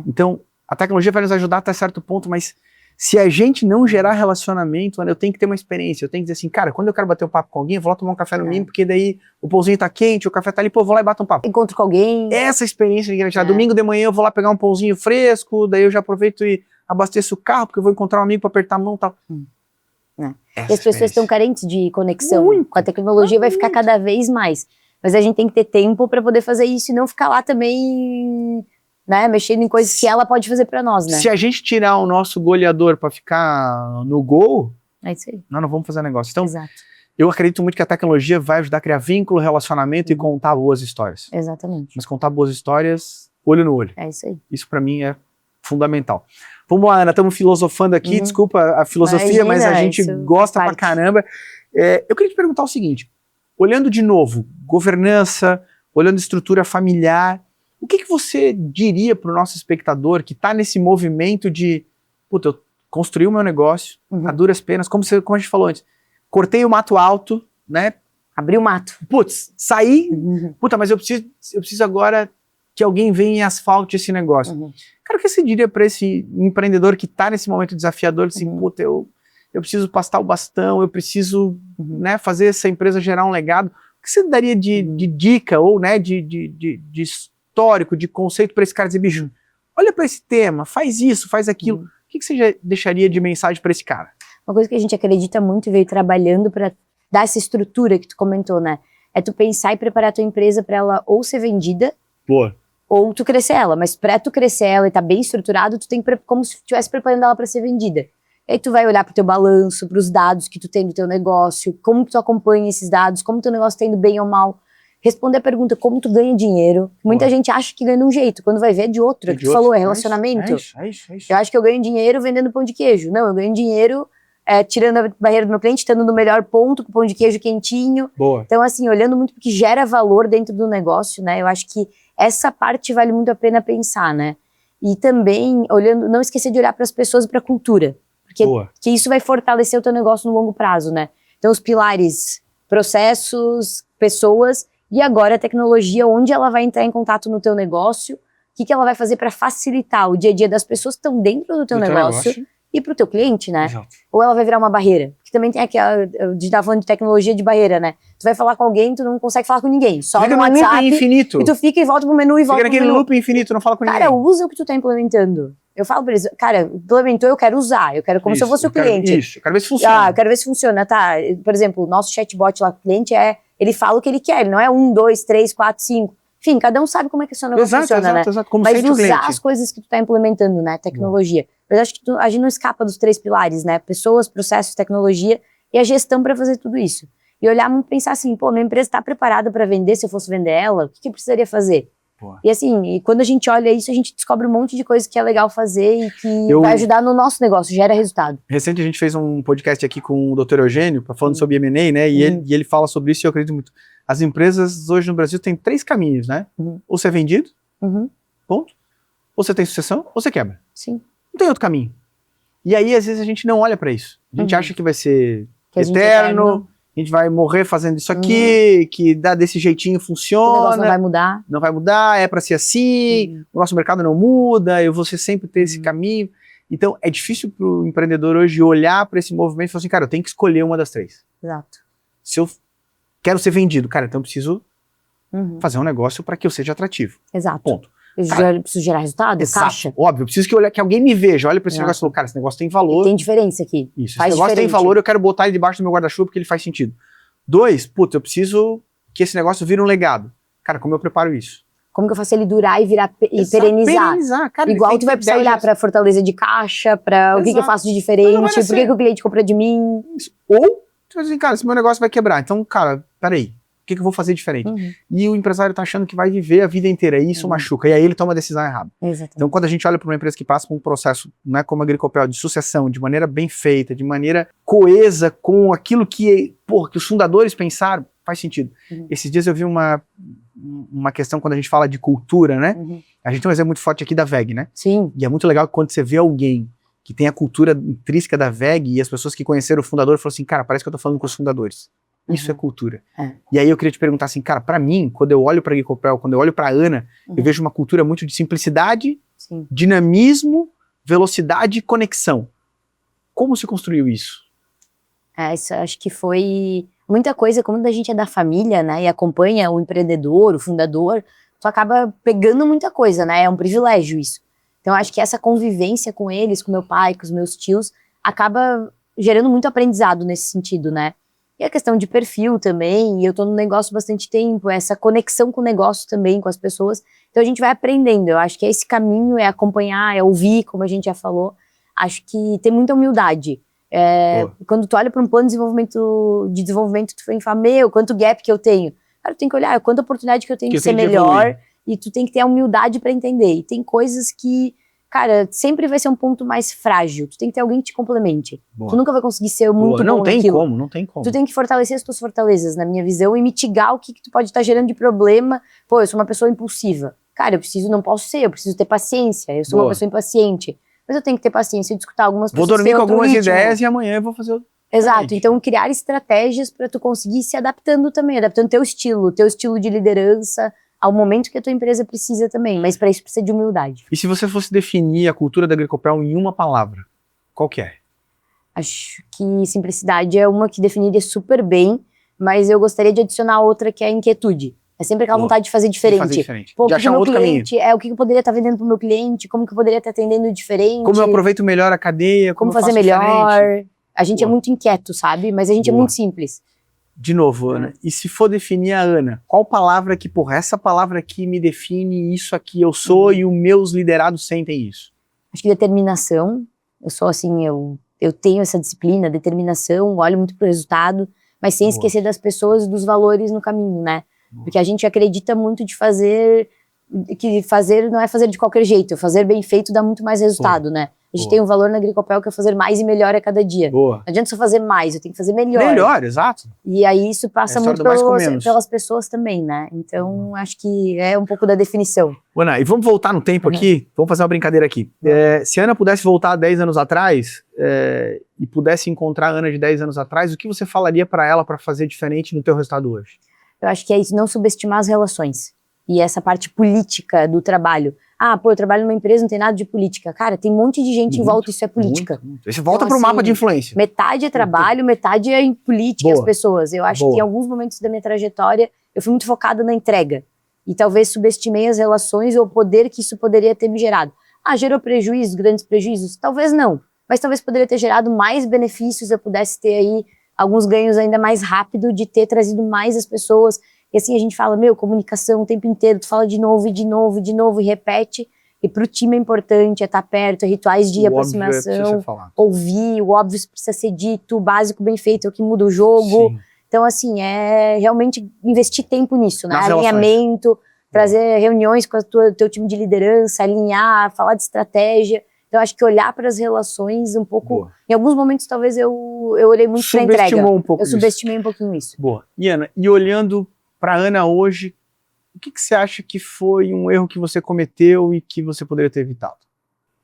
Então, a tecnologia vai nos ajudar até certo ponto, mas... Se a gente não gerar relacionamento, eu tenho que ter uma experiência, eu tenho que dizer assim, cara, quando eu quero bater um papo com alguém, eu vou lá tomar um café no Mimo, porque daí o pãozinho tá quente, o café tá ali, pô, eu vou lá e bato um papo. Encontro com alguém. Essa experiência de tirar. Domingo de manhã eu vou lá pegar um pãozinho fresco, daí eu já aproveito e abasteço o carro, porque eu vou encontrar um amigo pra apertar a mão e tal. E as pessoas estão carentes de conexão. Com a tecnologia vai ficar cada vez mais. Mas a gente tem que ter tempo pra poder fazer isso e não ficar lá também... né, mexendo em coisas que ela pode fazer pra nós, né? Se a gente tirar o nosso goleador pra ficar no gol, é isso aí. Nós não vamos fazer negócio. Então, Exato. Eu acredito muito que a tecnologia vai ajudar a criar vínculo, relacionamento e contar boas histórias. Exatamente. Mas contar boas histórias, olho no olho. É isso aí. Isso pra mim é fundamental. Vamos lá, Ana, estamos filosofando aqui, desculpa a filosofia, mas a gente gosta pra caramba. Eu queria te perguntar o seguinte, olhando de novo, governança, olhando estrutura familiar, o que você diria para o nosso espectador que está nesse movimento de, puta, eu construí o meu negócio, a duras penas, como a gente falou antes, cortei o mato alto, né? Abri o mato. Putz, saí, puta, mas eu preciso agora que alguém venha e asfalte esse negócio. Cara, o que você diria para esse empreendedor que está nesse momento desafiador, assim, puta, eu preciso pastar o bastão, eu preciso né, fazer essa empresa gerar um legado. O que você daria de dica ou né, de histórico, de conceito para esse cara dizer, bicho, olha para esse tema, faz isso, faz aquilo. O que você já deixaria de mensagem para esse cara? Uma coisa que a gente acredita muito e veio trabalhando para dar essa estrutura que tu comentou, né? É tu pensar e preparar a tua empresa para ela ou ser vendida, ou tu crescer ela. Mas para tu crescer ela e tá bem estruturado, tu tem como se estivesse preparando ela para ser vendida. E aí tu vai olhar pro teu balanço, pros dados que tu tem do teu negócio, como tu acompanha esses dados, como teu negócio tá indo bem ou mal. responder a pergunta como tu ganha dinheiro. Muita gente acha que ganha de um jeito, quando vai ver é de outro. É que tu falou, é relacionamento. É isso. Eu acho que eu ganho dinheiro vendendo pão de queijo. Não, eu ganho dinheiro tirando a barreira do meu cliente, estando no melhor ponto, com o pão de queijo quentinho. Boa. Então, assim, olhando muito porque gera valor dentro do negócio, né? Eu acho que essa parte vale muito a pena pensar, né? E também, olhando, não esquecer de olhar para as pessoas e para a cultura. Porque isso vai fortalecer o teu negócio no longo prazo, né? Então, os pilares, processos, pessoas, e agora a tecnologia, onde ela vai entrar em contato no teu negócio, o que ela vai fazer para facilitar o dia a dia das pessoas que estão dentro do teu negócio e para o teu cliente, né? Exato. Ou ela vai virar uma barreira. Porque também tem aquela, a gente tá falando de tecnologia de barreira, né? Tu vai falar com alguém, tu não consegue falar com ninguém. Só fica no WhatsApp, infinito. e tu fica e volta pro menu e volta pro menu. Fica naquele loop infinito, não fala com ninguém. Cara, usa o que tu tá implementando. Eu falo pra eles, cara, implementou, eu quero usar. Eu quero como se eu fosse o cliente. Isso, eu quero ver se funciona. Eu quero ver se funciona, tá? Por exemplo, o nosso chatbot lá com o cliente ele fala o que ele quer, ele não é 1, 2, 3, 4, 5. Enfim, cada um sabe como é que o seu negócio funciona, né? Exato. Como mas usar cliente. As coisas que tu tá implementando, né? Tecnologia. Mas acho que a gente não escapa dos 3 pilares, né? Pessoas, processos, tecnologia e a gestão para fazer tudo isso. E olhar muito e pensar assim, pô, minha empresa tá preparada para vender, se eu fosse vender ela, o que eu precisaria fazer? E assim, quando a gente olha isso, a gente descobre um monte de coisa que é legal fazer e que vai ajudar no nosso negócio, gera resultado. Recente a gente fez um podcast aqui com o Dr. Eugênio, falando sobre M&A, né? E ele fala sobre isso e eu acredito muito. As empresas hoje no Brasil têm 3 caminhos, né? Ou você é vendido, ponto. Ou você tem sucessão, ou você quebra. Sim. Não tem outro caminho. E aí, às vezes, a gente não olha pra isso. A gente acha que vai ser eterno, a gente vai morrer fazendo isso aqui, que dá desse jeitinho, funciona. O negócio não vai mudar. Não vai mudar, é pra ser assim, o nosso mercado não muda, eu vou sempre ter esse caminho. Então, é difícil pro empreendedor hoje olhar pra esse movimento e falar assim, cara, eu tenho que escolher uma das 3. Exato. Se eu quero ser vendido, cara, então eu preciso fazer um negócio pra que eu seja atrativo. Exato. Ponto. Eu preciso gerar resultado, caixa. Óbvio, eu preciso que alguém me veja, olhe pra esse negócio e fale, cara, esse negócio tem valor. E tem diferença aqui. Isso, esse negócio tem valor, eu quero botar ele debaixo do meu guarda-chuva porque ele faz sentido. 2, eu preciso que esse negócio vire um legado. Cara, como eu preparo isso? Como que eu faço ele durar e virar e perenizar? Cara, igual tu vai precisar olhar pra fortaleza de caixa, pra o que eu faço de diferente, por que o cliente compra de mim. Ou, tu vai dizer, cara, esse meu negócio vai quebrar. Então, cara, peraí. O que eu vou fazer diferente? E o empresário tá achando que vai viver a vida inteira, e isso machuca, e aí ele toma a decisão errada. Exatamente. Então, quando a gente olha para uma empresa que passa por um processo, não é como a Agricopel, de sucessão, de maneira bem feita, de maneira coesa com aquilo que os fundadores pensaram, faz sentido. Esses dias eu vi uma questão quando a gente fala de cultura, né? A gente tem um exemplo muito forte aqui da VEG, né? Sim. E é muito legal quando você vê alguém que tem a cultura intrínseca da VEG e as pessoas que conheceram o fundador falam assim, cara, parece que eu tô falando com os fundadores. Isso é cultura. E aí eu queria te perguntar assim, cara, pra mim, quando eu olho pra Agricopel, quando eu olho pra Ana, eu vejo uma cultura muito de simplicidade, dinamismo, velocidade e conexão. Como se construiu isso? Isso acho que foi muita coisa, como a gente é da família, né, e acompanha o empreendedor, o fundador, tu acaba pegando muita coisa, né, é um privilégio isso. Então acho que essa convivência com eles, com meu pai, com os meus tios, acaba gerando muito aprendizado nesse sentido, né. E a questão de perfil também, e eu tô no negócio há bastante tempo, essa conexão com o negócio também, com as pessoas, então a gente vai aprendendo, eu acho que esse caminho é acompanhar, é ouvir, como a gente já falou, acho que tem muita humildade. Quando tu olha para um plano de desenvolvimento, tu vai falar, meu, quanto gap que eu tenho. Cara, tu tem que olhar quanta oportunidade que eu tenho de ser melhor, e tu tem que ter a humildade para entender. E tem coisas que, cara, sempre vai ser um ponto mais frágil. Tu tem que ter alguém que te complemente. Boa. Tu nunca vai conseguir ser muito bom Não tem naquilo. como, não tem como. Tu tem que fortalecer as tuas fortalezas, na minha visão, e mitigar o que tu pode estar gerando de problema. Pô, eu sou uma pessoa impulsiva. Cara, eu preciso ter paciência. Eu sou uma pessoa impaciente. Mas eu tenho que ter paciência de escutar algumas pessoas. Vou dormir com algumas ideias e amanhã eu vou fazer outro. Exato, então criar estratégias para tu conseguir se adaptando também, adaptando teu estilo de liderança ao momento que a tua empresa precisa também, mas para isso precisa de humildade. E se você fosse definir a cultura da Agricopel em uma palavra, qual que é? Acho que simplicidade é uma que definiria super bem, mas eu gostaria de adicionar outra que é a inquietude. É sempre aquela vontade de fazer diferente. Pô, de achar um outro caminho. O que eu poderia estar vendendo pro meu cliente, como que eu poderia estar atendendo diferente. Como eu aproveito melhor a cadeia, como fazer melhor. Diferente. A gente é muito inquieto, sabe? Mas a gente é muito simples. De novo, Ana, e se for definir a Ana, qual palavra que, essa palavra aqui me define, isso aqui eu sou e os meus liderados sentem isso? Acho que determinação. Eu sou assim, eu tenho essa disciplina, determinação, olho muito pro resultado, mas sem esquecer das pessoas e dos valores no caminho, né? Porque a gente acredita muito de fazer, que fazer não é fazer de qualquer jeito, fazer bem feito dá muito mais resultado, né? A gente tem um valor na Agricopel que é fazer mais e melhor a cada dia. Boa. Não adianta só fazer mais, eu tenho que fazer melhor. Melhor, exato. E aí isso passa muito pelas pessoas também, né? Então, acho que é um pouco da definição. Ana, e vamos voltar no tempo aqui? Vamos fazer uma brincadeira aqui. Se a Ana pudesse voltar 10 anos atrás e pudesse encontrar a Ana de 10 anos atrás, o que você falaria para ela para fazer diferente no teu resultado hoje? Eu acho que é isso, não subestimar as relações. E essa parte política do trabalho. Ah, pô, eu trabalho numa empresa, não tem nada de política. Cara, tem um monte de gente em volta, isso é política. Muito. Você volta pro mapa de influência. Metade é trabalho, metade é em política, as pessoas. Eu acho que em alguns momentos da minha trajetória, eu fui muito focada na entrega. E talvez subestimei as relações ou o poder que isso poderia ter me gerado. Ah, gerou prejuízos, grandes prejuízos? Talvez não. Mas talvez poderia ter gerado mais benefícios, eu pudesse ter aí alguns ganhos ainda mais rápido de ter trazido mais as pessoas. E assim a gente fala, comunicação o tempo inteiro, tu fala de novo, e de novo, e de novo, e repete. E pro time é importante, é estar perto, é rituais de aproximação, ouvir, o óbvio precisa ser dito, o básico bem feito é o que muda o jogo. Sim. Então, assim, é realmente investir tempo nisso, né? Alinhamento, trazer reuniões com o teu time de liderança, alinhar, falar de estratégia. Então, acho que olhar para as relações um pouco... Em alguns momentos, talvez, eu olhei muito para a entrega. Eu subestimei um pouquinho isso. Boa. E, Ana, e olhando para a Ana hoje, o que você acha que foi um erro que você cometeu e que você poderia ter evitado?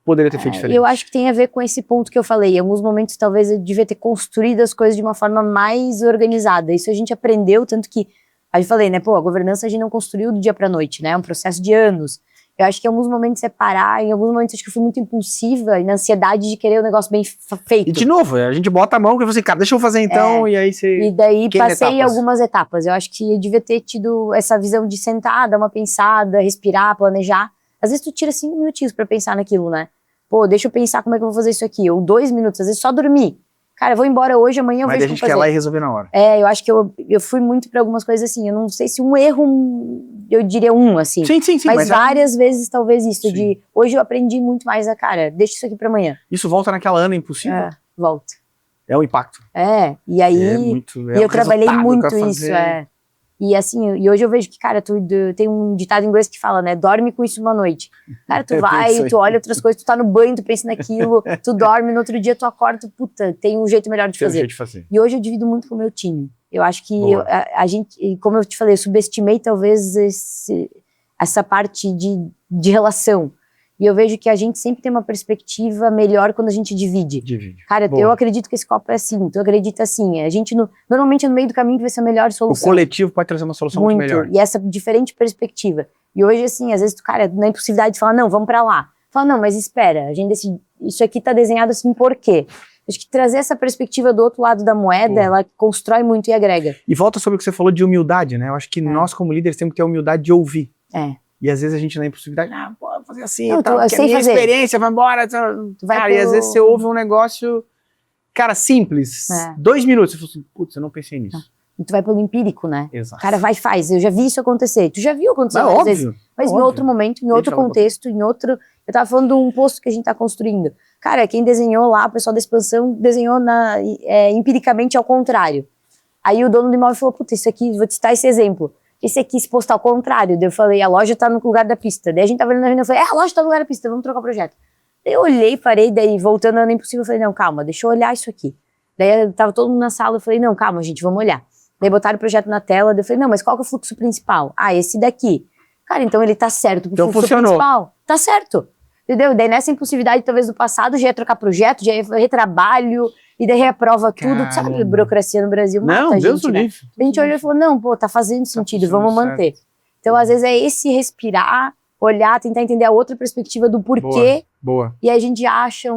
Poderia ter feito diferente? Eu acho que tem a ver com esse ponto que eu falei. Em alguns momentos, talvez, eu devia ter construído as coisas de uma forma mais organizada. Isso a gente aprendeu, tanto que... Aí eu falei, né, a governança a gente não construiu do dia para a noite, né? É um processo de anos. Eu acho que em alguns momentos é parar, em alguns momentos acho que eu fui muito impulsiva e na ansiedade de querer o negócio bem feito. E de novo, a gente bota a mão e fala assim, cara, deixa eu fazer então, e aí você... E daí passei algumas etapas. Eu acho que eu devia ter tido essa visão de sentar, dar uma pensada, respirar, planejar. Às vezes tu tira 5 minutinhos pra pensar naquilo, né? Pô, deixa eu pensar como é que eu vou fazer isso aqui. Ou 2 minutos, às vezes só dormir. Cara, eu vou embora hoje, amanhã eu vejo o que fazer. Mas a gente quer lá e resolver na hora. Eu acho que eu fui muito pra algumas coisas assim. Eu não sei se um erro, eu diria assim. Sim. Mas várias vezes talvez isso, de hoje eu aprendi muito mais cara, deixa isso aqui pra amanhã. Isso volta naquela Ana impossível? Volta. É o impacto. E aí, eu trabalhei muito isso, E assim, e hoje eu vejo que, cara, tem um ditado em inglês que fala, né, dorme com isso uma noite. Cara, tu vai, tu olha outras coisas, tu tá no banho, tu pensa naquilo, tu dorme, no outro dia tu acorda, puta, tem um jeito melhor de fazer. E hoje eu divido muito com o meu time. Eu acho que a gente, como eu te falei, eu subestimei talvez essa parte de relação. E eu vejo que a gente sempre tem uma perspectiva melhor quando a gente divide. Cara, eu acredito que esse copo é assim, tu acredita assim. A gente, normalmente, no meio do caminho que vai ser a melhor solução. O coletivo pode trazer uma solução muito melhor. E essa diferente perspectiva. E hoje, assim, às vezes, na impossibilidade de falar, não, vamos pra lá. Fala, não, mas espera, a gente decide, isso aqui tá desenhado assim, por quê? Acho que trazer essa perspectiva do outro lado da moeda, ela constrói muito e agrega. E volta sobre o que você falou de humildade, né? Eu acho que nós, como líderes, temos que ter a humildade de ouvir. E às vezes a gente na impossibilidade, pode fazer assim, não, tal, porque a minha experiência, vai embora. Cara, e às vezes você ouve um negócio, cara, simples, 2 minutos, você fala assim, putz, eu não pensei nisso. E tu vai pelo empírico, né? Exato. Cara, vai e faz, eu já vi isso acontecer. Tu já viu acontecer às vezes, mas em outro momento, em outro contexto, em outro... Eu tava falando de um posto que a gente tá construindo. Cara, quem desenhou lá, o pessoal da expansão, desenhou empiricamente ao contrário. Aí o dono do imóvel falou, putz, isso aqui, vou te citar esse exemplo. Esse aqui, esse posto tá ao contrário. Daí eu falei, a loja tá no lugar da pista. Daí a gente tava olhando na reunião, eu falei, a loja tá no lugar da pista, vamos trocar o projeto. Daí eu olhei, parei, daí voltando a Ana Impossível, eu falei, não, calma, deixa eu olhar isso aqui. Daí tava todo mundo na sala, eu falei, não, calma, gente, vamos olhar. Daí botaram o projeto na tela, daí eu falei, não, mas qual que é o fluxo principal? Ah, esse daqui. Cara, então ele tá certo pro fluxo principal. Tá certo. Entendeu? Daí nessa impulsividade, talvez, do passado, já ia trocar projeto, já ia retrabalho, e daí reaprova tudo, sabe? Burocracia no Brasil mata a gente, né? A gente olhou e falou, não, pô, tá fazendo sentido, vamos manter. Então, às vezes, é esse respirar, olhar, tentar entender a outra perspectiva do porquê. Boa. E aí a gente acha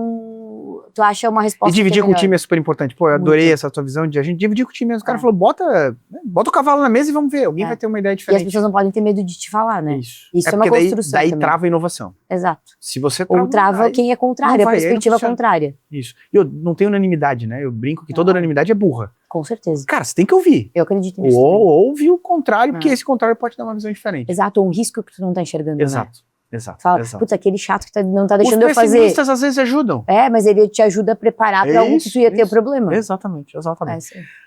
tu acha uma resposta. E dividir com o time é super importante. Pô, eu adorei essa tua visão de a gente dividir com o time. O cara falou, bota o cavalo na mesa e vamos ver. Alguém vai ter uma ideia diferente. E as pessoas não podem ter medo de te falar, né? Isso é uma construção daí trava a inovação. Exato. Se você ou trava quem é contrário, a perspectiva contrária. Isso. E eu não tenho unanimidade, né? Eu brinco que toda unanimidade é burra. Com certeza. Cara, você tem que ouvir. Eu acredito nisso. Ou ouvir o contrário, porque esse contrário pode dar uma visão diferente. Exato, ou um risco que tu não tá enxergando, Exato. Né? Exato, Fala, exato. putz, aquele chato que não tá deixando Os eu fazer. Os pessimistas às vezes ajudam. Mas ele te ajuda a preparar para algo que tu ia ter problema. Exatamente.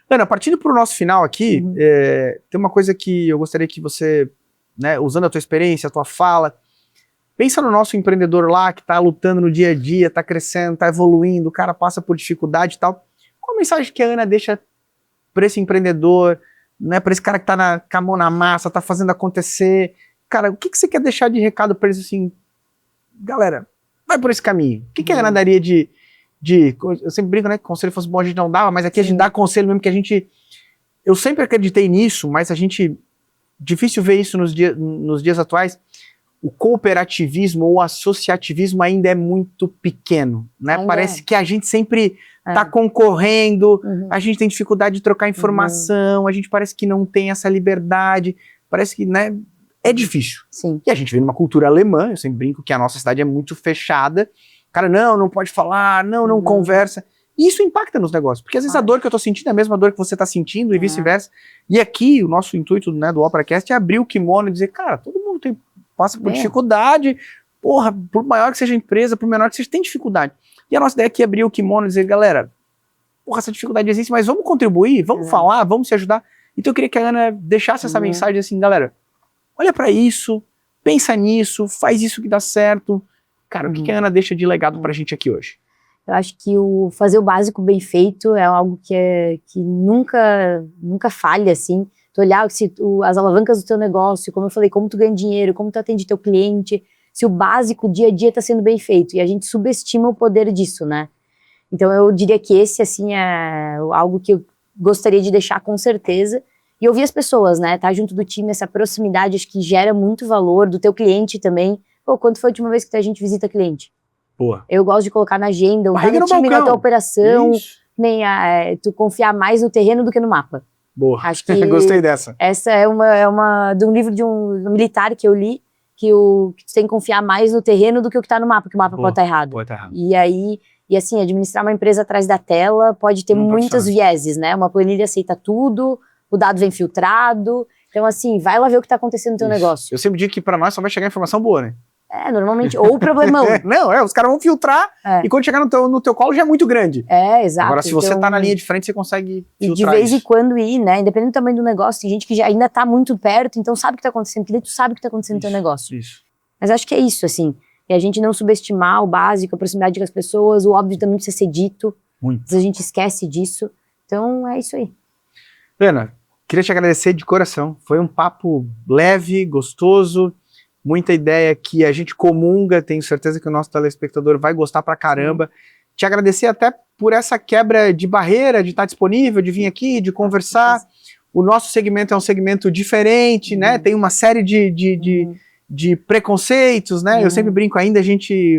Ana, partindo para o nosso final aqui, tem uma coisa que eu gostaria que você, né, usando a tua experiência, a tua fala, pensa no nosso empreendedor lá que tá lutando no dia a dia, tá crescendo, tá evoluindo, o cara passa por dificuldade e tal. Qual a mensagem que a Ana deixa para esse empreendedor, né, para esse cara que tá com a mão na massa, tá fazendo acontecer? Cara, o que você quer deixar de recado para eles assim? Galera, vai por esse caminho. O que a Ana daria de... Eu sempre brinco, né, que conselho fosse bom a gente não dava, mas aqui a gente dá conselho mesmo que a gente... Eu sempre acreditei nisso, mas a gente... Difícil ver isso nos dias atuais. O cooperativismo ou associativismo ainda é muito pequeno, né? Parece que a gente sempre tá concorrendo, a gente tem dificuldade de trocar informação, a gente parece que não tem essa liberdade, parece que, né, é difícil. Sim. E a gente vê numa cultura alemã, eu sempre brinco que a nossa cidade é muito fechada, cara, não pode falar, não conversa. E isso impacta nos negócios, porque às vezes a dor que eu tô sentindo é a mesma dor que você tá sentindo e vice-versa. E aqui, o nosso intuito, né, do OperaCast é abrir o kimono e dizer, cara, todo mundo passa por dificuldade, porra, por maior que seja a empresa, por menor que seja, tem dificuldade. E a nossa ideia aqui é abrir o kimono e dizer, galera, porra, essa dificuldade existe, mas vamos contribuir, vamos falar, vamos se ajudar. Então eu queria que a Ana deixasse essa mensagem assim, galera, olha pra isso, pensa nisso, faz isso que dá certo. Cara, o que a Ana deixa de legado pra gente aqui hoje? Eu acho que fazer o básico bem feito é algo que nunca falha, assim. Tu olhar as alavancas do teu negócio, como eu falei, como tu ganha dinheiro, como tu atende teu cliente, se o básico, dia a dia, tá sendo bem feito. E a gente subestima o poder disso, né? Então eu diria que esse, assim, é algo que eu gostaria de deixar com certeza. E ouvir as pessoas, né? Tá junto do time, essa proximidade, acho que gera muito valor, do teu cliente também. Pô, quando foi a última vez que a gente visita cliente? Boa. Eu gosto de colocar na agenda, tá no time, na tua operação, nem tu confiar mais no terreno do que no mapa. Boa, acho que gostei dessa. Essa é uma de um livro de um militar que eu li, que tu tem que confiar mais no terreno do que o que tá no mapa, porque o mapa pode estar errado. Pode estar errado. E assim, administrar uma empresa atrás da tela pode ter muitas vieses, né? Uma planilha aceita tudo, o dado vem filtrado, então assim, vai lá ver o que tá acontecendo no teu negócio. Eu sempre digo que pra nós só vai chegar informação boa, né? Normalmente, ou o problemão. Não, os caras vão filtrar e quando chegar no teu colo já é muito grande. Exato. Agora, se você tá na linha de frente, você consegue filtrar de vez em quando ir, né? Independente do tamanho do negócio, tem gente que já ainda tá muito perto, então sabe o que tá acontecendo, porque daí tu sabe o que tá acontecendo no teu negócio. Mas acho que é isso, assim. E a gente não subestimar o básico, a proximidade com as pessoas, o óbvio também precisa ser dito. Muito. A gente esquece disso. Então, é isso aí. Ana, queria te agradecer de coração. Foi um papo leve, gostoso, muita ideia que a gente comunga, tenho certeza que o nosso telespectador vai gostar pra caramba. Te agradecer até por essa quebra de barreira, de estar disponível, de vir aqui, de conversar. O nosso segmento é um segmento diferente, né? Tem uma série de preconceitos, né? Eu sempre brinco ainda,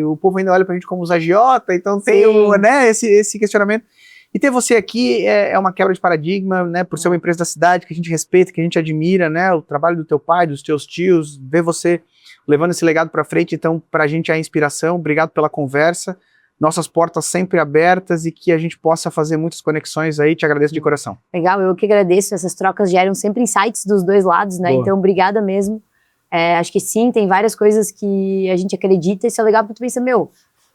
o povo ainda olha pra gente como os agiota, então tem né, esse questionamento. E ter você aqui é uma quebra de paradigma, né? Por ser uma empresa da cidade que a gente respeita, que a gente admira, né? O trabalho do teu pai, dos teus tios, ver você levando esse legado para frente, então pra gente é a inspiração. Obrigado pela conversa, nossas portas sempre abertas e que a gente possa fazer muitas conexões aí, te agradeço de coração. Legal, eu que agradeço, essas trocas geram sempre insights dos dois lados, né? Boa. Então obrigada mesmo, acho que sim, tem várias coisas que a gente acredita, isso é legal porque tu pensa,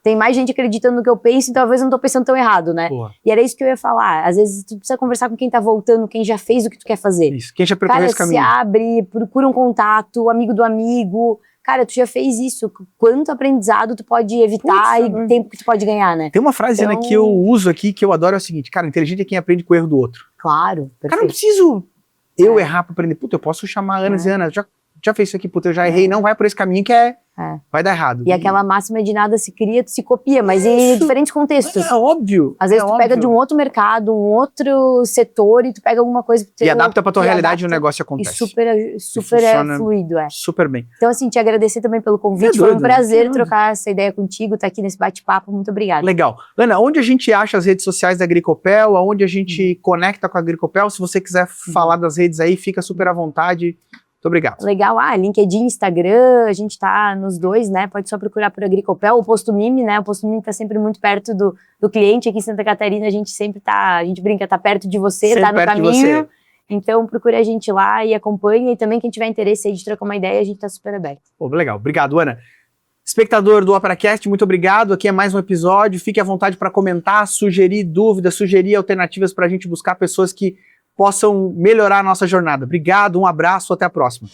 tem mais gente acreditando no que eu penso, e talvez eu não tô pensando tão errado, né? Boa. E era isso que eu ia falar. Às vezes tu precisa conversar com quem tá voltando, quem já fez o que tu quer fazer. Isso, quem já percorreu esse caminho. Se abre, procura um contato, amigo do amigo. Cara, tu já fez isso. Quanto aprendizado tu pode evitar e tempo que tu pode ganhar, né? Tem uma frase, Ana, que eu uso aqui, que eu adoro, é o seguinte, cara, inteligente é quem aprende com o erro do outro. Claro, perfeito. Cara, não preciso eu errar pra aprender. Puta, eu posso chamar Ana e dizer, Ana, já fez isso aqui, puta, eu já errei, não vai por esse caminho que vai dar errado. E aquela máxima de nada se cria, tu se copia, mas em diferentes contextos. É óbvio. Às vezes tu pega de um outro mercado, um outro setor e tu pega alguma coisa... E adapta pra tua realidade e o negócio acontece. E super é fluido, Super bem. Então assim, te agradecer também pelo convite, foi um prazer trocar essa ideia contigo, estar aqui nesse bate-papo, muito obrigada. Legal. Ana, onde a gente acha as redes sociais da Agricopel, aonde a gente conecta com a Agricopel, se você quiser falar das redes aí, fica super à vontade. Muito obrigado. Legal, LinkedIn, Instagram, a gente tá nos dois, né, pode só procurar por Agricopel, o Posto Mime, né, o Posto Mime tá sempre muito perto do cliente aqui em Santa Catarina, a gente sempre a gente brinca, tá perto de você, sempre tá no caminho, então procure a gente lá e acompanhe, e também quem tiver interesse aí de trocar uma ideia, a gente tá super aberto. Legal, obrigado, Ana. Espectador do OperaCast, muito obrigado. Aqui é mais um episódio. Fique à vontade para comentar, sugerir dúvidas, sugerir alternativas para a gente buscar pessoas que possam melhorar a nossa jornada. Obrigado, um abraço, até a próxima.